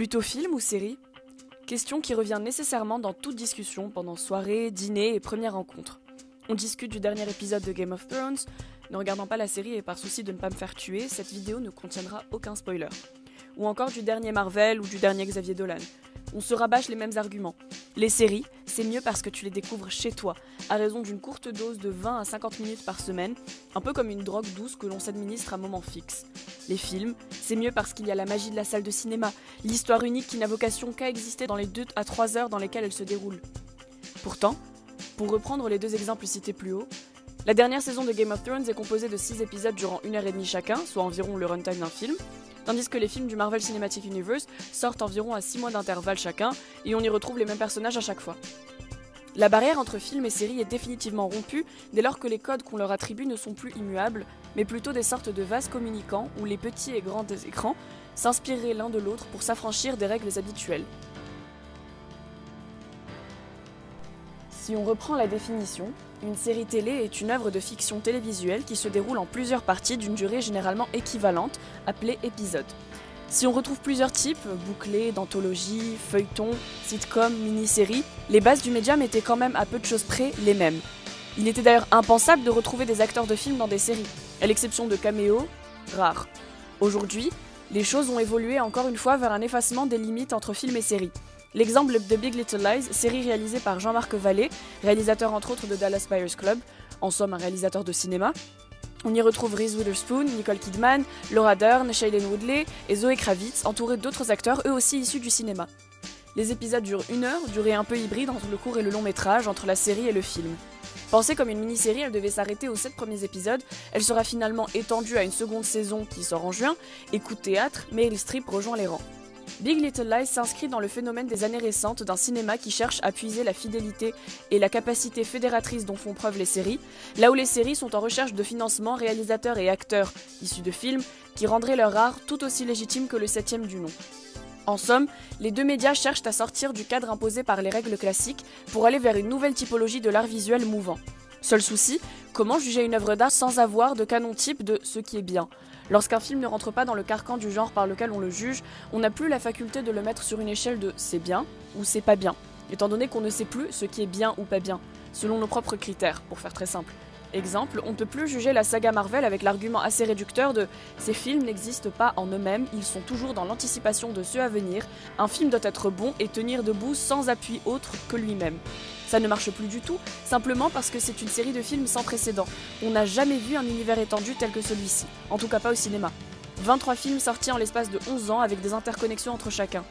Plutôt film ou série? Question qui revient nécessairement dans toute discussion pendant soirées, dîners et premières rencontres. On discute du dernier épisode de Game of Thrones. Ne regardant pas la série et par souci de ne pas me faire tuer, cette vidéo ne contiendra aucun spoiler. Ou encore du dernier Marvel ou du dernier Xavier Dolan. On se rabâche les mêmes arguments. Les séries, c'est mieux parce que tu les découvres chez toi, à raison d'une courte dose de 20 à 50 minutes par semaine, un peu comme une drogue douce que l'on s'administre à moment fixe. Les films, c'est mieux parce qu'il y a la magie de la salle de cinéma, l'histoire unique qui n'a vocation qu'à exister dans les 2 à 3 heures dans lesquelles elle se déroule. Pourtant, pour reprendre les 2 exemples cités plus haut, la dernière saison de Game of Thrones est composée de 6 épisodes durant 1h30 chacun, soit environ le runtime d'un film, tandis que les films du Marvel Cinematic Universe sortent environ à 6 mois d'intervalle chacun, et on y retrouve les mêmes personnages à chaque fois. La barrière entre films et séries est définitivement rompue dès lors que les codes qu'on leur attribue ne sont plus immuables, mais plutôt des sortes de vases communicants où les petits et grands écrans s'inspireraient l'un de l'autre pour s'affranchir des règles habituelles. Si on reprend la définition, une série télé est une œuvre de fiction télévisuelle qui se déroule en plusieurs parties d'une durée généralement équivalente, appelée épisode. Si on retrouve plusieurs types, bouclés, d'anthologie, feuilletons, sitcoms, mini-séries, les bases du médium étaient quand même à peu de choses près les mêmes. Il était d'ailleurs impensable de retrouver des acteurs de films dans des séries, à l'exception de caméos, rares. Aujourd'hui, les choses ont évolué encore une fois vers un effacement des limites entre films et séries. L'exemple de Big Little Lies, série réalisée par Jean-Marc Vallée, réalisateur entre autres de Dallas Buyers Club, en somme un réalisateur de cinéma. On y retrouve Reese Witherspoon, Nicole Kidman, Laura Dern, Shailene Woodley et Zoe Kravitz, entourés d'autres acteurs eux aussi issus du cinéma. Les épisodes durent 1 heure, durée un peu hybride entre le court et le long métrage, entre la série et le film. Pensée comme une mini-série, elle devait s'arrêter aux 7 premiers épisodes, elle sera finalement étendue à une seconde saison qui sort en juin, et coup de théâtre, Meryl Streep rejoint les rangs. Big Little Lies s'inscrit dans le phénomène des années récentes d'un cinéma qui cherche à puiser la fidélité et la capacité fédératrice dont font preuve les séries, là où les séries sont en recherche de financement, réalisateurs et acteurs issus de films qui rendraient leur art tout aussi légitime que le 7e du nom. En somme, les 2 médias cherchent à sortir du cadre imposé par les règles classiques pour aller vers une nouvelle typologie de l'art visuel mouvant. Seul souci, comment juger une œuvre d'art sans avoir de canon type de ce qui est bien ? Lorsqu'un film ne rentre pas dans le carcan du genre par lequel on le juge, on n'a plus la faculté de le mettre sur une échelle de c'est bien ou c'est pas bien, étant donné qu'on ne sait plus ce qui est bien ou pas bien, selon nos propres critères, pour faire très simple. Exemple, on ne peut plus juger la saga Marvel avec l'argument assez réducteur de « ces films n'existent pas en eux-mêmes, ils sont toujours dans l'anticipation de ceux à venir, un film doit être bon et tenir debout sans appui autre que lui-même ». Ça ne marche plus du tout, simplement parce que c'est une série de films sans précédent. On n'a jamais vu un univers étendu tel que celui-ci, en tout cas pas au cinéma. 23 films sortis en l'espace de 11 ans avec des interconnexions entre chacun.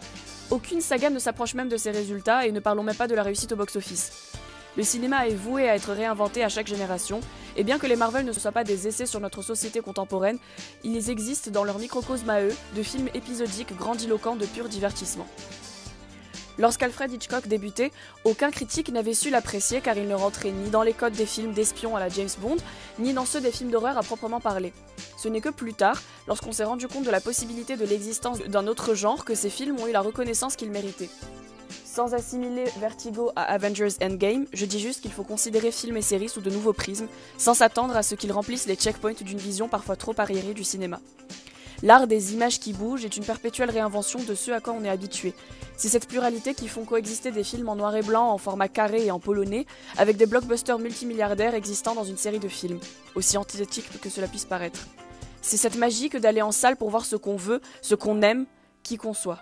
Aucune saga ne s'approche même de ces résultats et ne parlons même pas de la réussite au box-office. Le cinéma est voué à être réinventé à chaque génération, et bien que les Marvel ne soient pas des essais sur notre société contemporaine, ils existent dans leur microcosme à eux, de films épisodiques grandiloquents de pur divertissement. Lorsqu'Alfred Hitchcock débutait, aucun critique n'avait su l'apprécier car il ne rentrait ni dans les codes des films d'espions à la James Bond, ni dans ceux des films d'horreur à proprement parler. Ce n'est que plus tard, lorsqu'on s'est rendu compte de la possibilité de l'existence d'un autre genre, que ces films ont eu la reconnaissance qu'ils méritaient. Sans assimiler Vertigo à Avengers Endgame, je dis juste qu'il faut considérer films et séries sous de nouveaux prismes, sans s'attendre à ce qu'ils remplissent les checkpoints d'une vision parfois trop arriérée du cinéma. L'art des images qui bougent est une perpétuelle réinvention de ce à quoi on est habitué. C'est cette pluralité qui font coexister des films en noir et blanc, en format carré et en polonais, avec des blockbusters multimilliardaires existant dans une série de films, aussi antithétique que cela puisse paraître. C'est cette magie que d'aller en salle pour voir ce qu'on veut, ce qu'on aime, qui qu'on soit.